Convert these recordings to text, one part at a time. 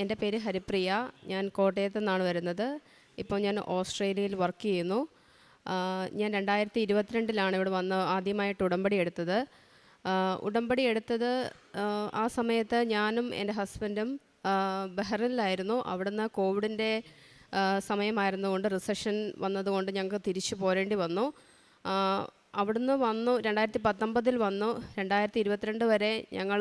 എൻ്റെ പേര് ഹരിപ്രിയ. ഞാൻ കോട്ടയത്തു നിന്നാണ് വരുന്നത്. ഇപ്പോൾ ഞാൻ ഓസ്ട്രേലിയയിൽ വർക്ക് ചെയ്യുന്നു. ഞാൻ 2022 ഇവിടെ വന്ന് ആദ്യമായിട്ട് ഉടമ്പടി എടുത്തത്. ആ സമയത്ത് ഞാനും എൻ്റെ ഹസ്ബൻഡും ബഹ്റിനിലായിരുന്നു. അവിടുന്ന് കോവിഡിൻ്റെ സമയമായിരുന്നുകൊണ്ട് റിസഷൻ വന്നതുകൊണ്ട് ഞങ്ങൾക്ക് തിരിച്ചു പോരേണ്ടി വന്നു. അവിടുന്ന് വന്നു 2019 വന്നു. 2022 വരെ ഞങ്ങൾ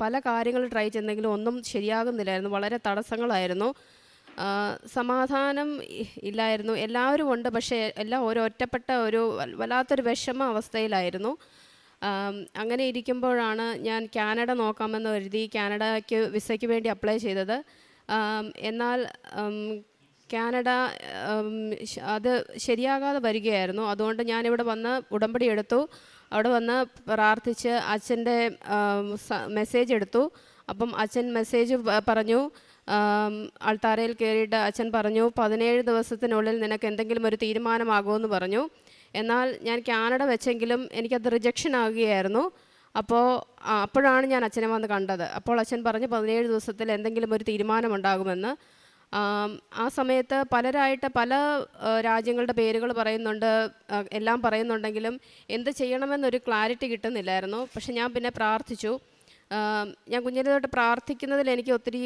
പല കാര്യങ്ങൾ ട്രൈ ചെയ്തെങ്കിലും ഒന്നും ശരിയാകുന്നില്ലായിരുന്നു. വളരെ തടസ്സങ്ങളായിരുന്നു. സമാധാനം ഇല്ലായിരുന്നു. എല്ലാവരും ഉണ്ട്, പക്ഷേ എല്ലാം ഒറ്റപ്പെട്ട വല്ലാത്തൊരു വിഷമ അവസ്ഥയിലായിരുന്നു. അങ്ങനെ ഇരിക്കുമ്പോഴാണ് ഞാൻ കാനഡ നോക്കാമെന്ന് കരുതി കാനഡയ്ക്ക് വിസയ്ക്ക് വേണ്ടി അപ്ലൈ ചെയ്തത്. എന്നാൽ കാനഡ അത് ശരിയാകാതെ വരികയായിരുന്നു. അതുകൊണ്ട് ഞാനിവിടെ വന്ന് ഉടമ്പടി എടുത്തു. അവിടെ വന്ന് പ്രാർത്ഥിച്ച് അച്ഛൻ്റെ മെസ്സേജ് എടുത്തു. അപ്പം അച്ഛൻ മെസ്സേജ് പറഞ്ഞു, അൾത്താരയിൽ കയറിയിട്ട് അച്ഛൻ പറഞ്ഞു 17 ദിവസത്തിനുള്ളിൽ നിനക്ക് എന്തെങ്കിലും ഒരു തീരുമാനമാകുമെന്ന് പറഞ്ഞു. എന്നാൽ ഞാൻ കാനഡ വെച്ചെങ്കിലും എനിക്കത് റിജക്ഷൻ ആകുകയായിരുന്നു. അപ്പോഴാണ് ഞാൻ അച്ഛനെ വന്ന് കണ്ടത്. അപ്പോൾ അച്ഛൻ പറഞ്ഞു 17 ദിവസത്തിൽ എന്തെങ്കിലും ഒരു തീരുമാനമുണ്ടാകുമെന്ന്. ആ സമയത്ത് പലരായിട്ട് പല രാജ്യങ്ങളുടെ പേരുകൾ പറയുന്നുണ്ട്, എല്ലാം പറയുന്നുണ്ടെങ്കിലും എന്ത് ചെയ്യണമെന്നൊരു ക്ലാരിറ്റി കിട്ടുന്നില്ലായിരുന്നു. പക്ഷെ ഞാൻ പിന്നെ പ്രാർത്ഥിച്ചു. ഞാൻ കുഞ്ഞിലെ തൊട്ട് പ്രാർത്ഥിക്കുന്നതിൽ എനിക്ക് ഒത്തിരി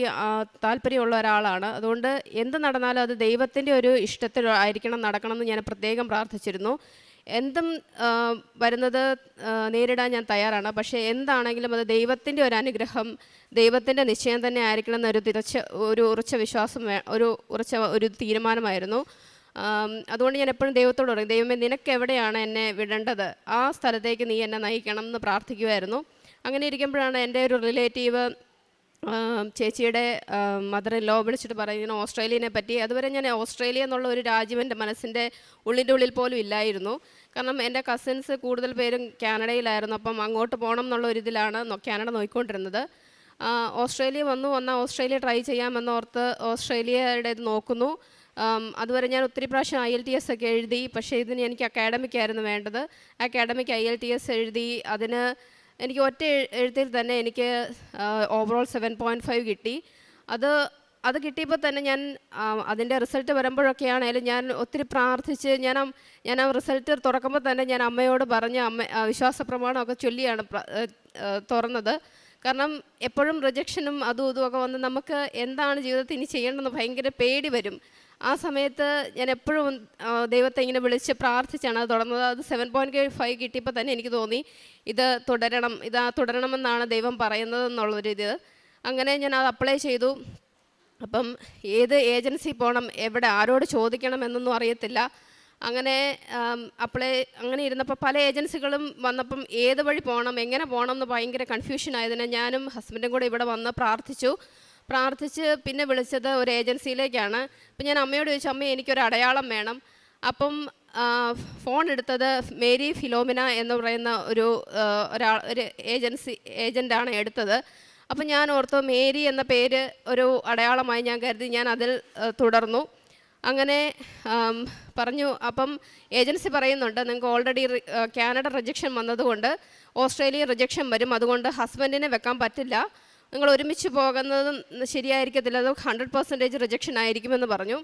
താല്പര്യമുള്ള ഒരാളാണ്. അതുകൊണ്ട് എന്ത് നടന്നാലും അത് ദൈവത്തിൻ്റെ ഒരു ഇഷ്ടത്തിൽ ആയിരിക്കണം നടക്കണമെന്ന് ഞാൻ പ്രത്യേകം പ്രാർത്ഥിച്ചിരുന്നു. എന്തും വരുന്നത് നേരിടാൻ ഞാൻ തയ്യാറാണ്. പക്ഷേ എന്താണെങ്കിലും അത് ദൈവത്തിൻ്റെ ഒരു അനുഗ്രഹം, ദൈവത്തിൻ്റെ നിശ്ചയം തന്നെ ആയിരിക്കണം എന്നൊരു ഉറച്ച വിശ്വാസം, ഒരു തീരുമാനമായിരുന്നു. അതുകൊണ്ട് ഞാൻ എപ്പോഴും ദൈവത്തോട് പറയും, ദൈവമേ നിനക്ക് എവിടെയാണ് എന്നെ വിടേണ്ടത്, ആ സ്ഥലത്തേക്ക് നീ എന്നെ നയിക്കണം എന്ന് പ്രാർത്ഥിക്കുമായിരുന്നു. അങ്ങനെ ഇരിക്കുമ്പോഴാണ് എൻ്റെ ഒരു റിലേറ്റീവ് ചേച്ചിയുടെ മദർ ഇൻ ലോ വിളിച്ചിട്ട് പറയുന്നു ഓസ്ട്രേലിയനെ പറ്റി. അതുവരെ ഞാൻ ഓസ്ട്രേലിയ എന്നുള്ള ഒരു രാജ്യം എൻ്റെ മനസ്സിൻ്റെ ഉള്ളിൽ പോലും ഇല്ലായിരുന്നു. കാരണം എൻ്റെ കസിൻസ് കൂടുതൽ പേരും കാനഡയിലായിരുന്നു. അപ്പം അങ്ങോട്ട് പോകണം എന്നുള്ള ഒരിതിലാണ് കാനഡ നോക്കിക്കൊണ്ടിരുന്നത്. ഓസ്ട്രേലിയ വന്നാൽ ഓസ്ട്രേലിയ ട്രൈ ചെയ്യാമെന്നോർത്ത് ഓസ്ട്രേലിയയുടെ ഇത് നോക്കുന്നു. അതുവരെ ഞാൻ ഒത്തിരി പ്രാവശ്യം IELTS ഒക്കെ എഴുതി. പക്ഷേ ഇതിന് എനിക്ക് അക്കാഡമിക് ആയിരുന്നു വേണ്ടത്. അക്കാഡമിക് IELTS എഴുതി. അതിന് എനിക്ക് ഒറ്റ എഴുത്തിൽ തന്നെ എനിക്ക് ഓവറോൾ 7.5 കിട്ടി. അത് കിട്ടിയപ്പോൾ തന്നെ ഞാൻ അതിൻ്റെ റിസൾട്ട് വരുമ്പോഴൊക്കെയാണേലും ഞാൻ ഒത്തിരി പ്രാർത്ഥിച്ച് ഞാൻ ആ റിസൾട്ട് തുറക്കുമ്പോൾ തന്നെ ഞാൻ അമ്മയോട് പറഞ്ഞ് വിശ്വാസ പ്രമാണമൊക്കെ ചൊല്ലിയാണ് തുറന്നത്. കാരണം എപ്പോഴും റിജക്ഷനും അതും ഇതുമൊക്കെ വന്ന് നമുക്ക് എന്താണ് ജീവിതത്തിൽ ഇനി ചെയ്യേണ്ടതെന്ന് ഭയങ്കര പേടി വരും. ആ സമയത്ത് ഞാൻ എപ്പോഴും ദൈവത്തെ ഇങ്ങനെ വിളിച്ച് പ്രാർത്ഥിച്ചാണ് അത് തുടർന്നത്. അത് 7.5 കിട്ടിയപ്പോൾ തന്നെ എനിക്ക് തോന്നി ഇത് തുടരണമെന്നാണ് ദൈവം പറയുന്നതെന്നുള്ളൊരിത്. അങ്ങനെ ഞാൻ അത് അപ്ലൈ ചെയ്തു. അപ്പം ഏത് ഏജൻസി പോകണം, ആരോട് ചോദിക്കണം എന്നൊന്നും അറിയത്തില്ല. അങ്ങനെ ഇരുന്നപ്പോൾ പല ഏജൻസികളും വന്നപ്പം ഏത് വഴി പോകണം, എങ്ങനെ പോകണം എന്ന് ഭയങ്കര കൺഫ്യൂഷൻ ആയതിന് ഞാനും ഹസ്ബൻഡും കൂടെ ഇവിടെ വന്ന് പ്രാർത്ഥിച്ച് പിന്നെ വിളിച്ചത് ഒരു ഏജൻസിയിലേക്കാണ്. അപ്പം ഞാൻ അമ്മയോട് ചോദിച്ചു, അമ്മ എനിക്കൊരു അടയാളം വേണം. അപ്പം ഫോൺ എടുത്തത് മേരി ഫിലോമിന എന്ന് പറയുന്ന ഒരു ഏജൻ്റാണ് എടുത്തത്. അപ്പം ഞാൻ ഓർത്തു മേരി എന്ന പേര് ഒരു അടയാളമായി ഞാൻ കരുതി. ഞാൻ അതിൽ തുടർന്നു. അങ്ങനെ പറഞ്ഞു. അപ്പം ഏജൻസി പറയുന്നുണ്ട് നിങ്ങൾക്ക് ഓൾറെഡി കാനഡ റിജക്ഷൻ വന്നതുകൊണ്ട് ഓസ്ട്രേലിയ റിജക്ഷൻ വരും, അതുകൊണ്ട് ഹസ്ബൻഡിനെ വെക്കാൻ പറ്റില്ല, നിങ്ങൾ ഒരുമിച്ച് പോകുന്നതും ശരിയായിരിക്കത്തില്ല, അത് 100% റിജക്ഷൻ ആയിരിക്കുമെന്ന് പറഞ്ഞു.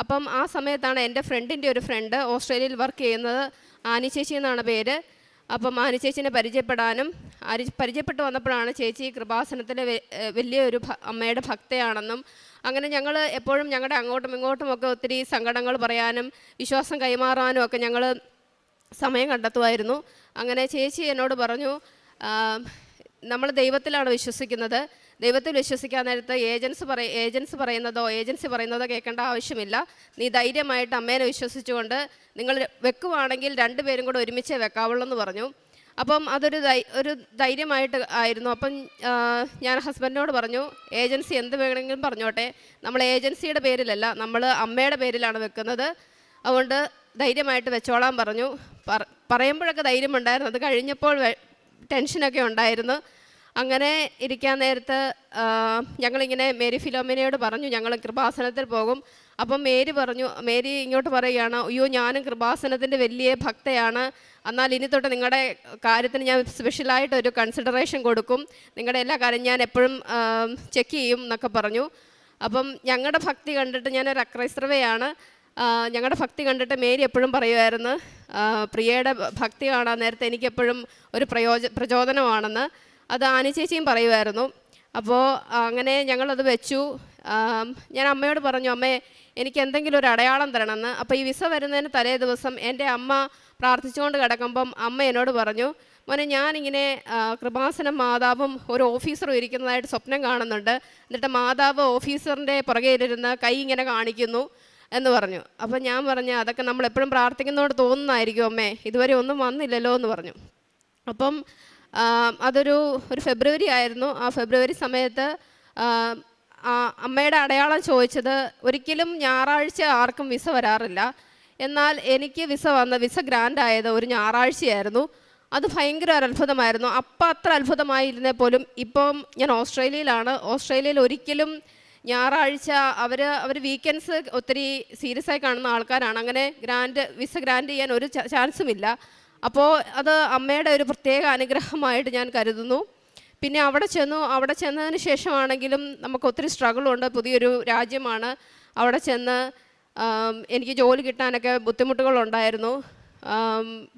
അപ്പം ആ സമയത്താണ് എൻ്റെ ഫ്രണ്ടിൻ്റെ ഒരു ഫ്രണ്ട് ഓസ്ട്രേലിയയിൽ വർക്ക് ചെയ്യുന്നത്, ആനി ചേച്ചി എന്നാണ് പേര്. അപ്പം ആനി ചേച്ചിനെ പരിചയപ്പെട്ട് വന്നപ്പോഴാണ് ചേച്ചി കൃപാസനത്തിലെ വലിയൊരു അമ്മയുടെ ഭക്തയാണെന്നും അങ്ങനെ ഞങ്ങൾ എപ്പോഴും ഞങ്ങളുടെ അങ്ങോട്ടും ഇങ്ങോട്ടുമൊക്കെ ഒത്തിരി സങ്കടങ്ങൾ പറയാനും വിശ്വാസം കൈമാറാനും ഒക്കെ ഞങ്ങൾ സമയം കണ്ടെത്തുമായിരുന്നു. അങ്ങനെ ചേച്ചി എന്നോട് പറഞ്ഞു, നമ്മൾ ദൈവത്തിലാണ് വിശ്വസിക്കുന്നത്, ദൈവത്തിൽ വിശ്വസിക്കാൻ നേരത്ത് ഏജൻസി പറയുന്നതോ കേൾക്കേണ്ട ആവശ്യമില്ല, നീ ധൈര്യമായിട്ട് അമ്മേനെ വിശ്വസിച്ചുകൊണ്ട് നിങ്ങൾ വെക്കുവാണെങ്കിൽ 2 പേരും കൂടെ ഒരുമിച്ചേ വെക്കാവുള്ളൂ എന്ന് പറഞ്ഞു. അപ്പം അതൊരു ധൈര്യമായിട്ട് ആയിരുന്നു. അപ്പം ഞാൻ ഹസ്ബൻഡിനോട് പറഞ്ഞു, ഏജൻസി എന്ത് വേണമെങ്കിലും പറഞ്ഞോട്ടെ, നമ്മൾ ഏജൻസിയുടെ പേരിലല്ല, നമ്മൾ അമ്മയുടെ പേരിലാണ് വെക്കുന്നത്, അതുകൊണ്ട് ധൈര്യമായിട്ട് വെച്ചോളാൻ പറഞ്ഞു. പറയുമ്പോഴൊക്കെ ധൈര്യമുണ്ടായിരുന്നു, അത് കഴിഞ്ഞപ്പോൾ ടെൻഷനൊക്കെ ഉണ്ടായിരുന്നു. അങ്ങനെ ഇരിക്കാൻ നേരത്ത് ഞങ്ങളിങ്ങനെ മേരി ഫിലോമിനയോട് പറഞ്ഞു ഞങ്ങൾ കൃപാസനത്തിൽ പോകും. അപ്പം മേരി ഇങ്ങോട്ട് പറയുകയാണ്, അയ്യോ ഞാനും കൃപാസനത്തിൻ്റെ വലിയ ഭക്തയാണ്, എന്നാൽ ഇനി തൊട്ട് നിങ്ങളുടെ കാര്യത്തിന് ഞാൻ സ്പെഷ്യലായിട്ടൊരു കൺസിഡറേഷൻ കൊടുക്കും, നിങ്ങളുടെ എല്ലാ കാര്യം ഞാൻ എപ്പോഴും ചെക്ക് ചെയ്യും എന്നൊക്കെ പറഞ്ഞു. അപ്പം ഞങ്ങളുടെ ഭക്തി കണ്ടിട്ട്, ഞാനൊരു അക്രൈസ്തവയാണ്, ഞങ്ങളുടെ ഭക്തി കണ്ടിട്ട് മേരി എപ്പോഴും പറയുമായിരുന്നു, പ്രിയയുടെ ഭക്തി കാണാൻ നേരത്തെ എനിക്കെപ്പോഴും ഒരു പ്രചോദനമാണെന്ന്. അത് ആനി ചേച്ചിയും പറയുമായിരുന്നു. അപ്പോൾ അങ്ങനെ ഞങ്ങളത് വെച്ചു. ഞാൻ അമ്മയോട് പറഞ്ഞു, അമ്മേ എനിക്ക് എന്തെങ്കിലും ഒരു അടയാളം തരണമെന്ന്. അപ്പോൾ ഈ വിസ വരുന്നതിന് തലേ ദിവസം എൻ്റെ അമ്മ പ്രാർത്ഥിച്ചുകൊണ്ട് കിടക്കുമ്പം അമ്മ എന്നോട് പറഞ്ഞു, മോനെ ഞാനിങ്ങനെ കൃപാസനം മാതാവും ഒരു ഓഫീസറും ഇരിക്കുന്നതായിട്ട് സ്വപ്നം കാണുന്നുണ്ട്, എന്നിട്ട് മാതാവ് ഓഫീസറിൻ്റെ പുറകെയിലിരുന്ന് കൈ ഇങ്ങനെ കാണിക്കുന്നു എന്ന് പറഞ്ഞു. അപ്പം ഞാൻ പറഞ്ഞു, അതൊക്കെ നമ്മൾ എപ്പോഴും പ്രാർത്ഥിക്കുന്നതോട് തോന്നുന്നതായിരിക്കും അമ്മേ, ഇതുവരെ ഒന്നും വന്നില്ലല്ലോ എന്ന് പറഞ്ഞു. അപ്പം അതൊരു ഫെബ്രുവരി ആയിരുന്നു. ആ ഫെബ്രുവരി സമയത്ത് അമ്മയുടെ അടയാളം ചോദിച്ചത്, ഒരിക്കലും ഞായറാഴ്ച ആർക്കും വിസ വരാറില്ല, എന്നാൽ എനിക്ക് വിസ ഗ്രാൻഡ് ആയത് ഒരു ഞായറാഴ്ചയായിരുന്നു. അത് ഭയങ്കര ഒരു അത്ഭുതമായിരുന്നു. അപ്പം അത്ര അത്ഭുതമായിരുന്നേ പോലും ഇപ്പം ഞാൻ ഓസ്ട്രേലിയയിലാണ്. ഓസ്ട്രേലിയയിൽ ഒരിക്കലും ഞായറാഴ്ച അവർ വീക്കെൻഡ്സ് ഒത്തിരി സീരിയസ് ആയി കാണുന്ന ആൾക്കാരാണ്. അങ്ങനെ വിസ ഗ്രാൻഡ് ചെയ്യാൻ ഒരു ചാൻസുമില്ല. അപ്പോൾ അത് അമ്മയുടെ ഒരു പ്രത്യേക അനുഗ്രഹമായിട്ട് ഞാൻ കരുതുന്നു. പിന്നെ അവിടെ ചെന്നതിന് ശേഷമാണെങ്കിലും നമുക്ക് ഒത്തിരി സ്ട്രഗിളുണ്ട്. പുതിയൊരു രാജ്യമാണ്. അവിടെ ചെന്ന് എനിക്ക് ജോലി കിട്ടാനൊക്കെ ബുദ്ധിമുട്ടുകളുണ്ടായിരുന്നു.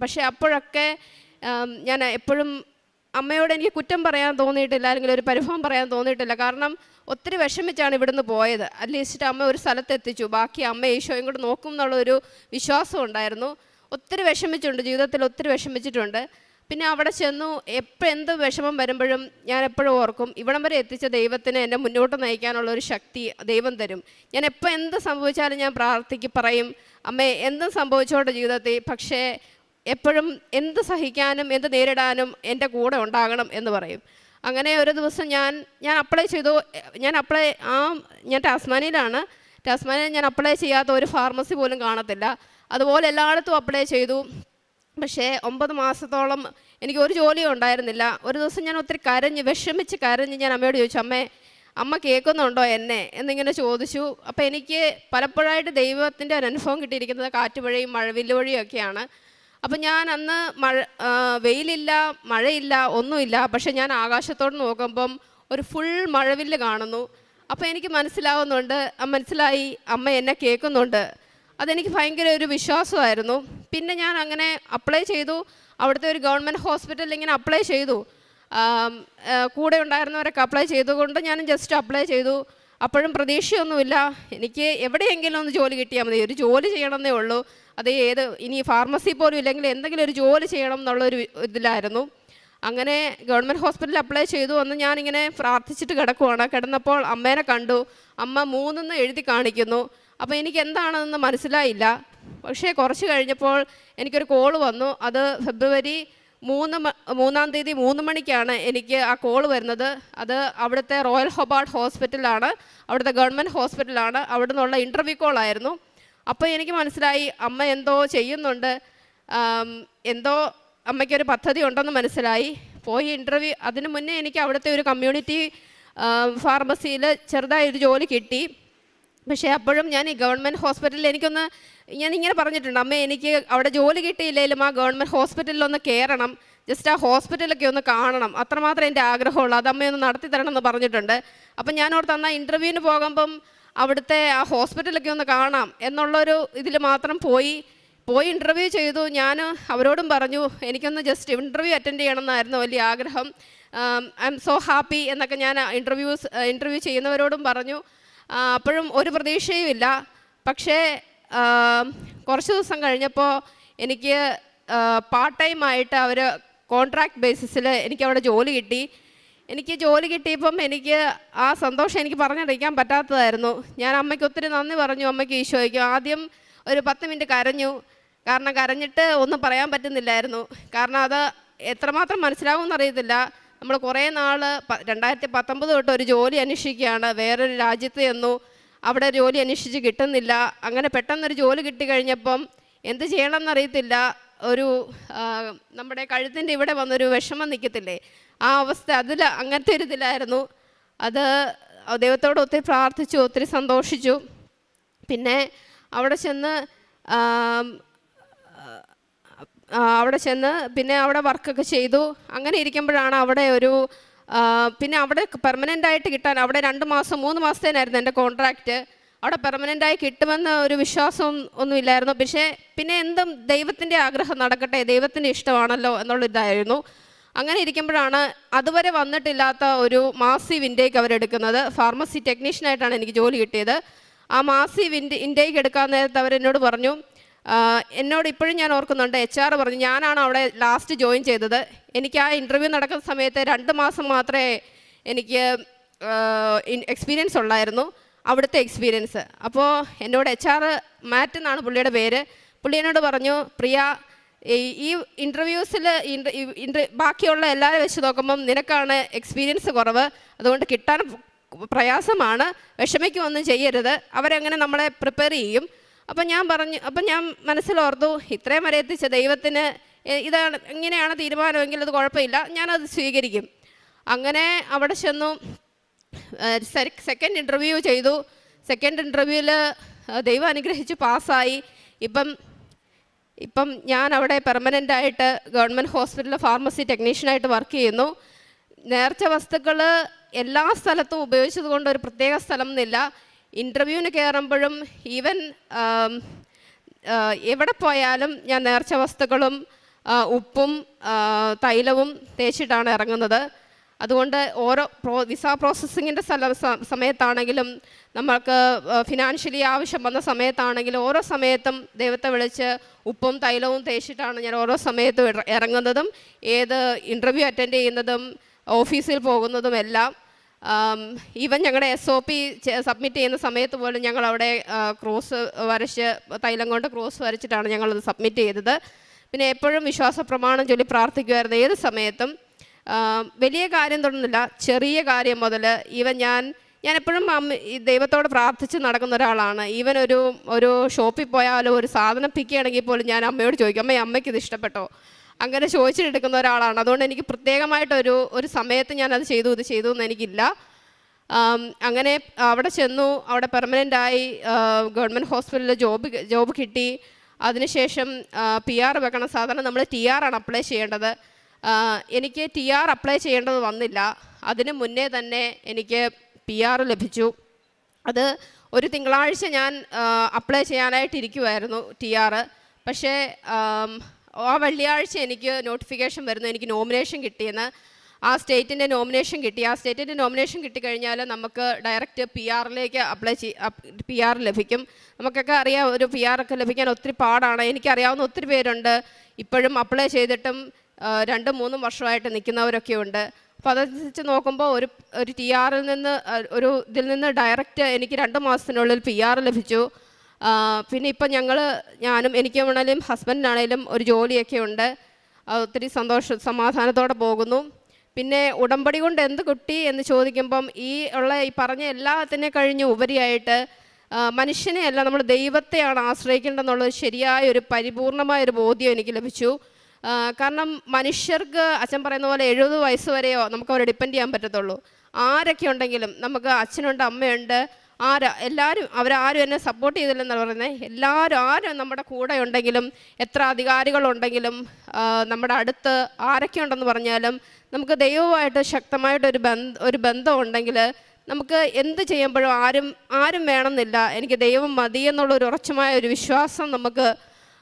പക്ഷേ അപ്പോഴൊക്കെ ഞാൻ എപ്പോഴും അമ്മയോട് എനിക്ക് കുറ്റം പറയാൻ തോന്നിയിട്ടില്ല, അല്ലെങ്കിൽ ഒരു പരിഭവം പറയാൻ തോന്നിയിട്ടില്ല. കാരണം ഒത്തിരി വിഷമിച്ചാണ് ഇവിടുന്ന് പോയത്. അറ്റ്ലീസ്റ്റ് അമ്മ ഒരു സ്ഥലത്തെത്തിച്ചു, ബാക്കി അമ്മ ഈശോയും കൂടെ നോക്കും എന്നുള്ളൊരു വിശ്വാസം ഉണ്ടായിരുന്നു. ഒത്തിരി വിഷമിച്ചിട്ടുണ്ട്, ജീവിതത്തിൽ ഒത്തിരി വിഷമിച്ചിട്ടുണ്ട്. പിന്നെ അവിടെ ചെന്നു എന്ത് വിഷമം വരുമ്പോഴും ഞാൻ എപ്പോഴും ഓർക്കും, ഇവിടം വരെ എത്തിച്ച ദൈവത്തിന് എന്നെ മുന്നോട്ട് നയിക്കാനുള്ളൊരു ശക്തി ദൈവം തരും. ഞാൻ എപ്പോൾ എന്ത് സംഭവിച്ചാലും ഞാൻ പറയും, അമ്മേ എന്തും സംഭവിച്ചോട്ടെ ജീവിതത്തിൽ, പക്ഷേ എപ്പോഴും എന്ത് സഹിക്കാനും എന്ത് നേരിടാനും എൻ്റെ കൂടെ ഉണ്ടാകണം എന്ന് പറയും. അങ്ങനെ ഒരു ദിവസം ഞാൻ അപ്ലൈ ചെയ്തു. ഞാൻ ടാസ്മാനിയയിലാണ്. ടാസ്മാനിയയിൽ ഞാൻ അപ്ലൈ ചെയ്യാത്ത ഒരു ഫാർമസി പോലും കാണത്തില്ല. അതുപോലെ എല്ലായിടത്തും അപ്ലൈ ചെയ്തു. പക്ഷേ 9 മാസത്തോളം എനിക്ക് ഒരു ജോലിയും ഉണ്ടായിരുന്നില്ല. ഒരു ദിവസം ഞാൻ ഒത്തിരി വിഷമിച്ച് കരഞ്ഞ് ഞാൻ അമ്മയോട് ചോദിച്ചു, അമ്മ കേൾക്കുന്നുണ്ടോ എന്നെ എന്നിങ്ങനെ ചോദിച്ചു. അപ്പോൾ എനിക്ക് പലപ്പോഴായിട്ട് ദൈവത്തിൻ്റെ ഒരു അനുഭവം കിട്ടിയിരിക്കുന്നത് കാറ്റുമഴയും മഴവില്ലുവഴിയും ഒക്കെയാണ്. അപ്പം ഞാൻ അന്ന് വെയിലില്ല, മഴയില്ല, ഒന്നുമില്ല. പക്ഷെ ഞാൻ ആകാശത്തോട് നോക്കുമ്പം ഒരു ഫുൾ മഴവില്ല് കാണുന്നു. അപ്പോൾ എനിക്ക് മനസ്സിലായി അമ്മ എന്നെ കേൾക്കുന്നുണ്ട്. അതെനിക്ക് ഭയങ്കര ഒരു വിശ്വാസമായിരുന്നു. പിന്നെ ഞാൻ അങ്ങനെ അപ്ലൈ ചെയ്തു. അവിടുത്തെ ഒരു ഗവൺമെൻറ് ഹോസ്പിറ്റലിൽ ഇങ്ങനെ അപ്ലൈ ചെയ്തു. കൂടെ ഉണ്ടായിരുന്നവരൊക്കെ അപ്ലൈ ചെയ്തുകൊണ്ട് ഞാനും ജസ്റ്റ് അപ്ലൈ ചെയ്തു. അപ്പോഴും പ്രതീക്ഷയൊന്നുമില്ല. എനിക്ക് എവിടെയെങ്കിലും ഒന്ന് ജോലി കിട്ടിയാൽ മതി, ഒരു ജോലി ചെയ്യണമെന്നേ ഉള്ളൂ. അത് ഇനി ഫാർമസി പോലും ഇല്ലെങ്കിൽ എന്തെങ്കിലും ഒരു ജോലി ചെയ്യണം എന്നുള്ളൊരു ഇതിലായിരുന്നു. അങ്ങനെ ഗവൺമെൻറ് ഹോസ്പിറ്റലിൽ അപ്ലൈ ചെയ്തു. അന്ന് ഞാനിങ്ങനെ പ്രാർത്ഥിച്ചിട്ട് കിടന്നപ്പോൾ അമ്മേനെ കണ്ടു. അമ്മ 3 എഴുതി കാണിക്കുന്നു. അപ്പോൾ എനിക്ക് എന്താണെന്ന് മനസ്സിലായില്ല. പക്ഷേ കുറച്ച് കഴിഞ്ഞപ്പോൾ എനിക്കൊരു കോള് വന്നു. അത് ഫെബ്രുവരി 3-ാം തീയതി 3 മണിക്കാണ് എനിക്ക് ആ കോള് വരുന്നത്. അത് അവിടുത്തെ റോയൽ ഹൊബാർട്ട് ഹോസ്പിറ്റലാണ്, അവിടുത്തെ ഗവൺമെൻറ് ഹോസ്പിറ്റലാണ്. അവിടെ നിന്നുള്ള ഇൻ്റർവ്യൂ കോളായിരുന്നു. അപ്പോൾ എനിക്ക് മനസ്സിലായി അമ്മ എന്തോ ചെയ്യുന്നുണ്ട്, എന്തോ അമ്മയ്ക്കൊരു പദ്ധതി ഉണ്ടെന്ന് മനസ്സിലായി. പോയി ഇൻ്റർവ്യൂ, അതിന് മുന്നേ എനിക്ക് അവിടുത്തെ ഒരു കമ്മ്യൂണിറ്റി ഫാർമസിയിൽ ചെറുതായൊരു ജോലി കിട്ടി. പക്ഷേ അപ്പോഴും ഞാൻ ഈ ഗവൺമെൻറ് ഹോസ്പിറ്റലിൽ ഞാനിങ്ങനെ പറഞ്ഞിട്ടുണ്ട്, അമ്മ എനിക്ക് അവിടെ ജോലി കിട്ടിയില്ലെങ്കിലും ആ ഗവൺമെൻറ് ഹോസ്പിറ്റലിലൊന്ന് കയറണം, ജസ്റ്റ് ആ ഹോസ്പിറ്റലൊക്കെ ഒന്ന് കാണണം, അത്രമാത്രം എൻ്റെ ആഗ്രഹമുള്ളൂ, അത് അമ്മയൊന്ന് നടത്തി തരണം എന്ന് പറഞ്ഞിട്ടുണ്ട്. അപ്പം ഞാൻ ഓർത്ത് എന്നാൽ ഇൻ്റർവ്യൂവിന് പോകുമ്പം അവിടുത്തെ ആ ഹോസ്പിറ്റലൊക്കെ ഒന്ന് കാണാം എന്നുള്ളൊരു ഇതിൽ മാത്രം പോയി ഇൻ്റർവ്യൂ ചെയ്തു. ഞാൻ അവരോടും പറഞ്ഞു എനിക്കൊന്ന് ജസ്റ്റ് ഇൻ്റർവ്യൂ അറ്റൻഡ് ചെയ്യണമെന്നായിരുന്നു വലിയ ആഗ്രഹം. ഐ എം സോ ഹാപ്പി എന്നൊക്കെ ഞാൻ ഇൻ്റർവ്യൂ ചെയ്യുന്നവരോടും പറഞ്ഞു. അപ്പോഴും ഒരു പ്രതീക്ഷയും ഇല്ല. പക്ഷേ കുറച്ച് ദിവസം കഴിഞ്ഞപ്പോൾ എനിക്ക് പാർട്ട് ടൈമായിട്ട് അവർ കോൺട്രാക്ട് ബേസിസിൽ എനിക്കവിടെ ജോലി കിട്ടി. എനിക്ക് ജോലി കിട്ടിയപ്പം എനിക്ക് ആ സന്തോഷം എനിക്ക് പറഞ്ഞറിയിക്കാൻ പറ്റാത്തതായിരുന്നു. ഞാൻ അമ്മയ്ക്ക് ഒത്തിരി നന്ദി പറഞ്ഞു, അമ്മയ്ക്ക് ഈശോയ്ക്കും. ആദ്യം ഒരു 10 മിനിറ്റ് കരഞ്ഞു. കാരണം കരഞ്ഞിട്ട് ഒന്നും പറയാൻ പറ്റുന്നില്ലായിരുന്നു. കാരണം അത് എത്രമാത്രം മനസ്സിലാവുമെന്നറിയത്തില്ല. നമ്മൾ കുറേ നാൾ 2019 തൊട്ട് ഒരു ജോലി അന്വേഷിക്കുകയാണ്, വേറൊരു രാജ്യത്ത് ചെന്നു, അവിടെ ജോലി അന്വേഷിച്ച് കിട്ടുന്നില്ല. അങ്ങനെ പെട്ടെന്നൊരു ജോലി കിട്ടിക്കഴിഞ്ഞപ്പം എന്ത് ചെയ്യണമെന്നറിയത്തില്ല. നമ്മുടെ കഴുത്തിൻ്റെ ഇവിടെ വന്നൊരു വിഷമം നിൽക്കത്തില്ലേ, ആ അവസ്ഥ അങ്ങനത്തെ ഒരു ഇതിലായിരുന്നു. അത് ദൈവത്തോട് ഒത്തിരി പ്രാർത്ഥിച്ചു, ഒത്തിരി സന്തോഷിച്ചു. പിന്നെ അവിടെ ചെന്ന് പിന്നെ അവിടെ വർക്കൊക്കെ ചെയ്തു. അങ്ങനെ ഇരിക്കുമ്പോഴാണ് അവിടെ പിന്നെ അവിടെ പെർമനൻ്റായിട്ട് കിട്ടാൻ അവിടെ 2 മാസം 3 മാസത്തേനായിരുന്നു എൻ്റെ കോൺട്രാക്റ്റ്. അവിടെ പെർമനൻ്റായി കിട്ടുമെന്ന ഒരു വിശ്വാസം ഒന്നുമില്ലായിരുന്നു. പക്ഷേ പിന്നെ എന്തും ദൈവത്തിൻ്റെ ആഗ്രഹം നടക്കട്ടെ, ദൈവത്തിൻ്റെ ഇഷ്ടമാണല്ലോ എന്നുള്ളൊരിതായിരുന്നു. അങ്ങനെ ഇരിക്കുമ്പോഴാണ് അതുവരെ വന്നിട്ടില്ലാത്ത ഒരു മാസീവ് ഇൻടേക്ക് അവരെടുക്കുന്നത്. ഫാർമസി ടെക്നീഷ്യനായിട്ടാണ് എനിക്ക് ജോലി കിട്ടിയത്. ആ മാസീവ് ഇൻടേക്ക് എടുക്കാൻ നേരത്ത് അവരെന്നോട് പറഞ്ഞു, എന്നോട് ഇപ്പോഴും ഞാൻ ഓർക്കുന്നുണ്ട്, HR പറഞ്ഞു, ഞാനാണ് അവിടെ ലാസ്റ്റ് ജോയിൻ ചെയ്തത്. എനിക്ക് ആ ഇൻ്റർവ്യൂ നടക്കുന്ന സമയത്ത് 2 മാസം മാത്രമേ എനിക്ക് എക്സ്പീരിയൻസ് ഉള്ളായിരുന്നു, അവിടുത്തെ എക്സ്പീരിയൻസ്. അപ്പോൾ എന്നോട് HR മാറ്റ് എന്നാണ് പുള്ളിയുടെ പേര്. പുള്ളി എന്നോട് പറഞ്ഞു, പ്രിയ, ഈ ഇൻ്റർവ്യൂസിൽ ബാക്കിയുള്ള എല്ലാവരും വെച്ച് നോക്കുമ്പം നിനക്കാണ് എക്സ്പീരിയൻസ് കുറവ്, അതുകൊണ്ട് കിട്ടാൻ പ്രയാസമാണ്, വിഷമിക്കൊന്നും ചെയ്യരുത്, അവരങ്ങനെ നമ്മളെ പ്രിപ്പയർ ചെയ്യും. അപ്പം ഞാൻ മനസ്സിലോർത്തു, ഇത്രയും വരെ എത്തിച്ച ദൈവത്തിന് ഇതാണ് ഇങ്ങനെയാണ് തീരുമാനമെങ്കിൽ അത് കുഴപ്പമില്ല, ഞാനത് സ്വീകരിക്കും. അങ്ങനെ അവിടെ ചെന്നു, സെക്കൻഡ് ഇൻ്റർവ്യൂ ചെയ്തു. സെക്കൻഡ് ഇൻ്റർവ്യൂവിൽ ദൈവം അനുഗ്രഹിച്ച് പാസ്സായി. ഇപ്പം ഞാൻ അവിടെ പെർമനൻ്റായിട്ട് ഗവൺമെൻറ് ഹോസ്പിറ്റലിൽ ഫാർമസി ടെക്നീഷ്യനായിട്ട് വർക്ക് ചെയ്യുന്നു. നേർച്ച വസ്തുക്കൾ എല്ലാ സ്ഥലത്തും ഉപയോഗിച്ചത് കൊണ്ട് ഒരു പ്രത്യേക സ്ഥലം എന്നില്ല. ഇൻ്റർവ്യൂവിന് കയറുമ്പോഴും ഈവൻ എവിടെ പോയാലും ഞാൻ നേർച്ച വസ്തുക്കളും ഉപ്പും തൈലവും തേച്ചിട്ടാണ് ഇറങ്ങുന്നത്. അതുകൊണ്ട് ഓരോ വിസ പ്രോസസ്സിങ്ങിൻ്റെ സമയത്താണെങ്കിലും നമ്മൾക്ക് ഫിനാൻഷ്യലി ആവശ്യം വന്ന സമയത്താണെങ്കിലും ഓരോ സമയത്തും ദൈവത്തെ വിളിച്ച് ഉപ്പും തൈലവും തേച്ചിട്ടാണ് ഞാൻ ഓരോ സമയത്തും ഇറങ്ങുന്നതും ഏത് ഇൻ്റർവ്യൂ അറ്റൻഡ് ചെയ്യുന്നതും ഓഫീസിൽ പോകുന്നതും എല്ലാം. ഈവൻ ഞങ്ങളുടെ SOP സബ്മിറ്റ് ചെയ്യുന്ന സമയത്ത് പോലും ഞങ്ങളവിടെ ക്രോസ് വരച്ച് തൈലം കൊണ്ട് ക്രോസ് വരച്ചിട്ടാണ് ഞങ്ങളത് സബ്മിറ്റ് ചെയ്തത്. പിന്നെ എപ്പോഴും വിശ്വാസ പ്രമാണം ചൊല്ലി പ്രാർത്ഥിക്കുമായിരുന്നു ഏത് സമയത്തും. വലിയ കാര്യം തൊടുന്നില്ല, ചെറിയ കാര്യം മുതൽ ഈവൻ ഞാൻ എപ്പോഴും ദൈവത്തോട് പ്രാർത്ഥിച്ച് നടക്കുന്ന ഒരാളാണ്. ഈവൻ ഒരു ഷോപ്പിൽ പോയാലോ ഒരു സാധനം പിക്ക് ചെയ്യണമെങ്കിൽ പോലും ഞാൻ അമ്മയോട് ചോദിക്കും, അമ്മയ്ക്ക് ഇത് ഇഷ്ടപ്പെട്ടോ, അങ്ങനെ ചോദിച്ചെടുക്കുന്ന ഒരാളാണ്. അതുകൊണ്ട് എനിക്ക് പ്രത്യേകമായിട്ടൊരു സമയത്ത് ഞാനത് ഇത് ചെയ്തു എന്ന് എനിക്കില്ല. അങ്ങനെ അവിടെ ചെന്നു, അവിടെ പെർമനൻ്റായി ഗവൺമെൻറ് ഹോസ്പിറ്റലിൽ ജോബ് കിട്ടി. അതിനുശേഷം PR വെക്കണം. സാധാരണ നമ്മൾ TR ആണ് അപ്ലൈ ചെയ്യേണ്ടത്. എനിക്ക് TR അപ്ലൈ ചെയ്യേണ്ടത് വന്നില്ല. അതിന് മുന്നേ തന്നെ എനിക്ക് PR ലഭിച്ചു. അത് ഒരു തിങ്കളാഴ്ച ഞാൻ അപ്ലൈ ചെയ്യാനായിട്ടിരിക്കുമായിരുന്നു TR. പക്ഷേ ആ വെള്ളിയാഴ്ച എനിക്ക് നോട്ടിഫിക്കേഷൻ വരുന്നു, എനിക്ക് നോമിനേഷൻ കിട്ടിയെന്ന്. ആ സ്റ്റേറ്റിൻ്റെ നോമിനേഷൻ കിട്ടി. ആ സ്റ്റേറ്റിൻ്റെ നോമിനേഷൻ കിട്ടിക്കഴിഞ്ഞാൽ നമുക്ക് ഡയറക്റ്റ് PR-ലേക്ക് PR ലഭിക്കും. നമുക്കൊക്കെ അറിയാം, ഒരു PR ഒക്കെ ലഭിക്കാൻ ഒത്തിരി പാടാണ്. എനിക്കറിയാവുന്ന ഒത്തിരി പേരുണ്ട് ഇപ്പോഴും അപ്ലൈ ചെയ്തിട്ടും 2-3 വർഷമായിട്ട് നിൽക്കുന്നവരൊക്കെ ഉണ്ട്. അപ്പോൾ അതനുസരിച്ച് നോക്കുമ്പോൾ ഒരു TR-ൽ നിന്ന് ഇതിൽ നിന്ന് ഡയറക്റ്റ് എനിക്ക് 2 മാസത്തിനുള്ളിൽ PR ലഭിച്ചു. പിന്നെ ഇപ്പം ഞാനും എനിക്ക് വേണമെങ്കിലും ഹസ്ബൻഡിനാണേലും ഒരു ജോലിയൊക്കെ ഉണ്ട്. ഒത്തിരി സമാധാനത്തോടെ പോകുന്നു. പിന്നെ ഉടമ്പടി കൊണ്ട് എന്ത് കിട്ടി എന്ന് ചോദിക്കുമ്പം ഈ പറഞ്ഞ എല്ലാത്തിനെ കഴിഞ്ഞ് ഉപരിയായിട്ട് മനുഷ്യനെയല്ല നമ്മൾ ദൈവത്തെയാണ് ആശ്രയിക്കേണ്ടതെന്നുള്ളത് ശരിയായൊരു പരിപൂർണമായൊരു ബോധ്യം എനിക്ക് ലഭിച്ചു. കാരണം മനുഷ്യർക്ക് അച്ഛൻ പറയുന്ന പോലെ 70 വയസ്സ് വരെയോ നമുക്ക് അവരെ ഡിപ്പെൻഡ് ചെയ്യാൻ പറ്റത്തുള്ളൂ. ആരൊക്കെ ഉണ്ടെങ്കിലും നമുക്ക് അച്ഛനുണ്ട്, അമ്മയുണ്ട്, അവരാരും എന്നെ സപ്പോർട്ട് ചെയ്തില്ലെന്നാണ് പറയുന്നത്. ആരും നമ്മുടെ കൂടെ ഉണ്ടെങ്കിലും, എത്ര അധികാരികളുണ്ടെങ്കിലും, നമ്മുടെ അടുത്ത് ആരൊക്കെ ഉണ്ടെന്ന് പറഞ്ഞാലും നമുക്ക് ദൈവമായിട്ട് ശക്തമായിട്ടൊരു ബന്ധം ഉണ്ടെങ്കിൽ നമുക്ക് എന്ത് ചെയ്യുമ്പോഴും ആരും വേണമെന്നില്ല, എനിക്ക് ദൈവം മതി എന്നുള്ളൊരു ഉറച്ചമായ ഒരു വിശ്വാസം നമുക്ക്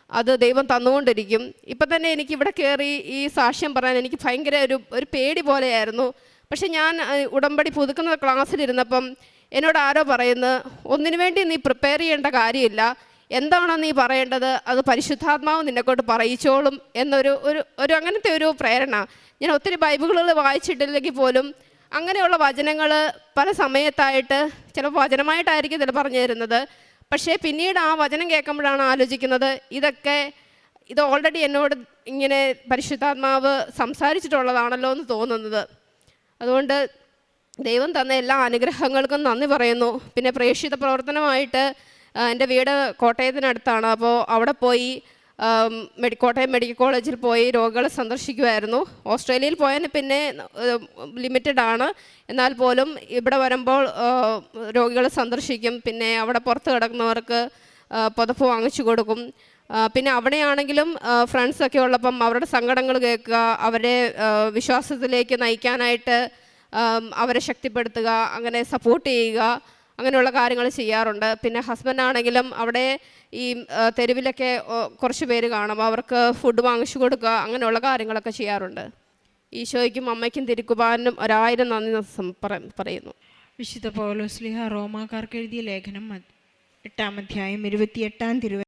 അത് ദൈവം തന്നുകൊണ്ടിരിക്കും. ഇപ്പം തന്നെ എനിക്കിവിടെ കയറി ഈ സാക്ഷ്യം പറയാൻ എനിക്ക് ഭയങ്കര ഒരു പേടി പോലെയായിരുന്നു. പക്ഷെ ഞാൻ ഉടമ്പടി പുതുക്കുന്ന ക്ലാസ്സിലിരുന്നപ്പം എന്നോട് ആരോ പറയുന്നത്, ഒന്നിനു വേണ്ടി നീ പ്രിപ്പയർ ചെയ്യേണ്ട കാര്യമില്ല, എന്താണോ നീ പറയേണ്ടത് അത് പരിശുദ്ധാത്മാവ് നിന്നെക്കൊണ്ട് പറയിച്ചോളും എന്നൊരു അങ്ങനത്തെ ഒരു പ്രേരണ. ഞാൻ ഒത്തിരി ബൈബിളുകൾ വായിച്ചിട്ടില്ലെങ്കിൽ പോലും അങ്ങനെയുള്ള വചനങ്ങൾ പല സമയത്തായിട്ട് ചിലപ്പോൾ വചനമായിട്ടായിരിക്കും ഇതിൽ പറഞ്ഞു തരുന്നത്. പക്ഷേ പിന്നീട് ആ വചനം കേൾക്കുമ്പോഴാണ് ആലോചിക്കുന്നത്, ഇത് ഓൾറെഡി എന്നോട് ഇങ്ങനെ പരിശുദ്ധാത്മാവ് സംസാരിച്ചിട്ടുള്ളതാണല്ലോ എന്ന് തോന്നുന്നത്. അതുകൊണ്ട് ദൈവം തന്ന എല്ലാ അനുഗ്രഹങ്ങൾക്കും നന്ദി പറയുന്നു. പിന്നെ പ്രേക്ഷിത പ്രവർത്തനമായിട്ട് എൻ്റെ വീട് കോട്ടയത്തിനടുത്താണ്. അപ്പോൾ അവിടെ പോയി കോട്ടയം മെഡിക്കൽ കോളേജിൽ പോയി രോഗികളെ സന്ദർശിക്കുമായിരുന്നു. ഓസ്ട്രേലിയയിൽ പോയതിന് പിന്നെ ലിമിറ്റഡ് ആണ്, എന്നാൽ പോലും ഇവിടെ വരുമ്പോൾ രോഗികളെ സന്ദർശിക്കും. പിന്നെ അവിടെ പുറത്ത് കിടക്കുന്നവർക്ക് പുതപ്പ് വാങ്ങിച്ചു കൊടുക്കും. പിന്നെ അവിടെയാണെങ്കിലും ഫ്രണ്ട്സൊക്കെ ഉള്ളപ്പം അവരുടെ സങ്കടങ്ങൾ കേൾക്കുക, അവരെ വിശ്വാസത്തിലേക്ക് നയിക്കാനായിട്ട് അവരെ ശക്തിപ്പെടുത്തുക, അങ്ങനെ സപ്പോർട്ട് ചെയ്യുക, അങ്ങനെയുള്ള കാര്യങ്ങൾ ചെയ്യാറുണ്ട്. പിന്നെ ഹസ്ബൻഡാണെങ്കിലും അവിടെ ഈ തെരുവിലൊക്കെ കുറച്ച് പേര് കാണും, അവർക്ക് ഫുഡ് വാങ്ങിച്ചു കൊടുക്കുക, അങ്ങനെയുള്ള കാര്യങ്ങളൊക്കെ ചെയ്യാറുണ്ട്. ഈശോയ്ക്കും അമ്മയ്ക്കും തിരുക്കുർബാനും 1000 നന്ദി പറയുന്നു. വിശുദ്ധ പൗലോസ് ശ്ലീഹ റോമാക്കാർക്ക് എഴുതിയ ലേഖനം 8-ാം അധ്യായം 28-ാം തിരുവചനം.